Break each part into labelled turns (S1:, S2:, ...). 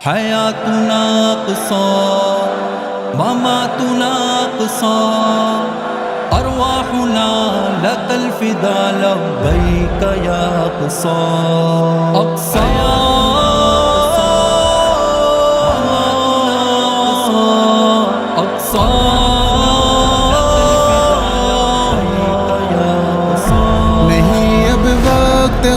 S1: حیاتنا اقصا مماتنا اقصا ارواحنا لك الفدا لبيك يا اقصا اقصا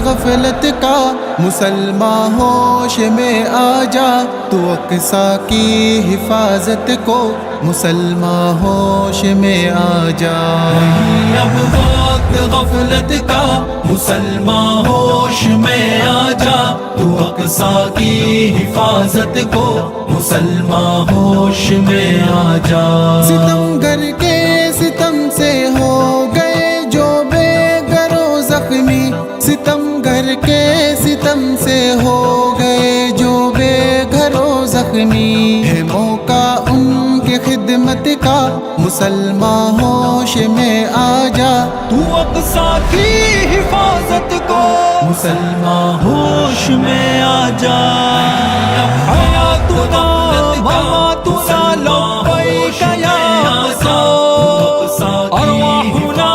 S2: غفلت کا مسلمان ہوش میں آ جا، تو اقصیٰ کی حفاظت کو مسلمان ہوش میں آ جا۔
S1: نہیں اب وقت غفلت کا مسلمان ہوش میں آ جا، تو اقصیٰ کی حفاظت کو مسلمان ہوش میں آ جا۔
S2: ستم گر کے ستم سے ہو گئے جو بے گر و زخمی، ستم گر کے ستم سے ہو گئے جو بے گھر و زخمی، ہے موقع ان کی خدمت کا مسلمان ہوش میں آ جا،
S1: تو اقصیٰ کی حفاظت کو مسلمان ہوش میں آ جا۔ حیاتنا مماتنا لبیک یا اقصیٰ، ارواحنا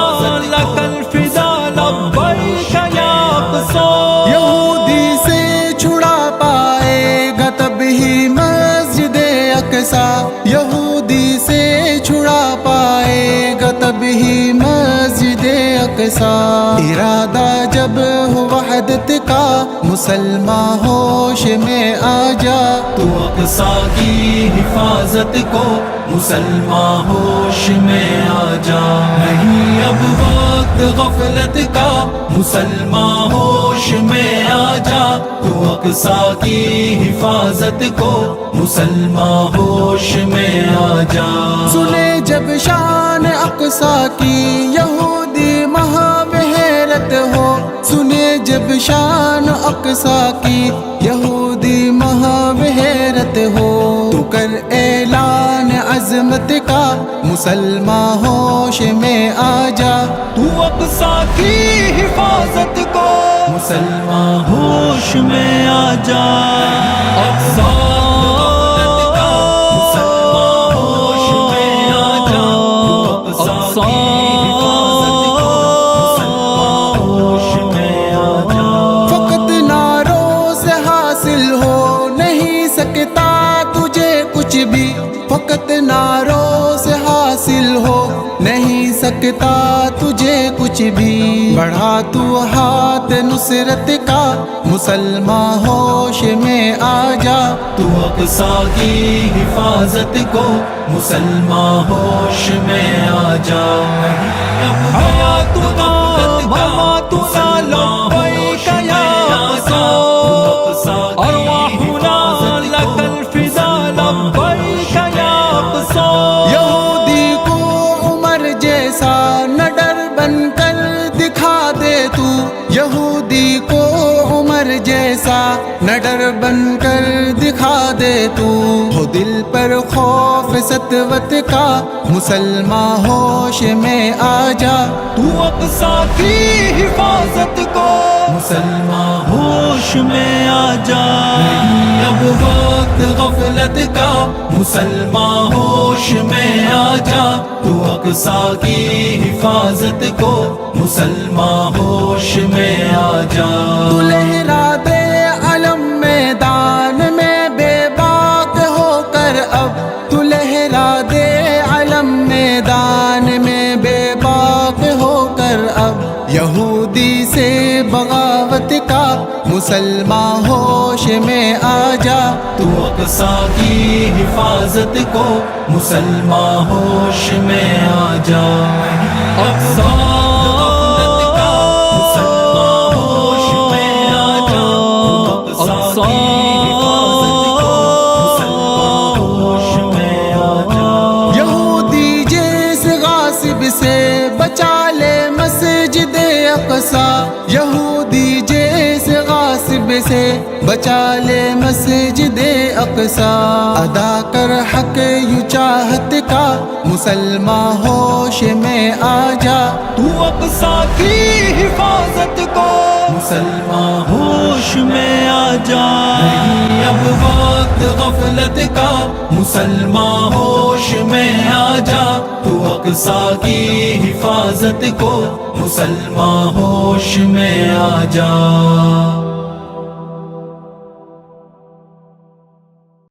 S1: لک الفدا لبیک یا اقصیٰ۔
S2: یہودی سے چھڑا پائے گا تب ہی مسجد اقصیٰ، یہودی سے چھڑا پائے گا تب ہی مسجد اقصیٰ۔ ارادہ جب ہو وحدت کا مسلمان ہوش میں آ جا،
S1: تو اقصیٰ کی حفاظت کو مسلمان ہوش میں آ جا۔ نہیں اب وقت غفلت کا مسلمان ہوش میں آ جا، تو اقصیٰ کی حفاظت کو مسلمان ہوش میں آ جا۔
S2: سنے جب شان اقصیٰ کی یہودی مہا حیرت ہو، سنے جب شان اقصیٰ کی یہودی مہا حیرت ہو، تو کر اعلان عظمت کا مسلمان ہوش میں آ جا،
S1: تو اقصیٰ کی حفاظت کو مسلمان ہوش میں آ جا۔ اقصیٰ مسلمان ہوش میں آ جا، تو اقصیٰ کی حفاظت کو مسلمان ہوش میں آ جا۔
S2: فقط نعروں سے حاصل ہو نہیں سکتا تجھے کچھ بھی، فقط نعروں سے حاصل ہو نہیں سکتا تجھے کچھ بھی، بڑھا تو ہاتھ نصرت کا مسلمان ہوش میں آ جا،
S1: تو اقصیٰ کی حفاظت کو مسلمان ہوش میں آ جا۔ حیاتنا مماتنا لبیک یا اقصیٰ، ارواحنا لک الفدا لبیک یا اقصیٰ۔
S2: یہودی کو عمر جیسا نہ ڈر بن کر دکھا دے تو، یہودی کو عمر جیسا نہ ڈر بن کر دکھا دے تو، ہو دل پر خوف سطوت کا مسلمان ہوش میں آ جا،
S1: تو اقصیٰ کی حفاظت کو مسلمان ہوش میں آ جا۔ نہیں اب وقت غفلت کا مسلمان ہوش میں آ جا، تو اقصیٰ کی حفاظت کو مسلمان ہوش میں آ جا۔
S2: تو لہرا دے علم میدان میں بے باک ہو کر اب، تو لہرا دے علم میدان میں بے باک ہو کر اب، یہودی سے بغاوت کا مسلمان ہوش میں آ جا،
S1: تو اقصیٰ کی حفاظت کو مسلمان ہوش میں آ جا۔ اقصیٰ مسلمان ہوش میں آ جا، تو اقصیٰ کی حفاظت کو مسلمان ہوش میں آ جا۔
S2: یہودی جیس غاصب سے بچا لے مسجد اقصیٰ، یہودی جیس غاصب سے بچا لے مسجد اقصیٰ، ادا کر حق یوں چاہت کا مسلمان ہوش میں آ جا،
S1: تو اقصیٰ کی حفاظت کو مسلمان ہوش میں آ جا۔ نہیں اب وقت غفلت کا مسلمان ہوش میں آ جا، تو اقصی کی حفاظت کو مسلمان ہوش میں آ جا۔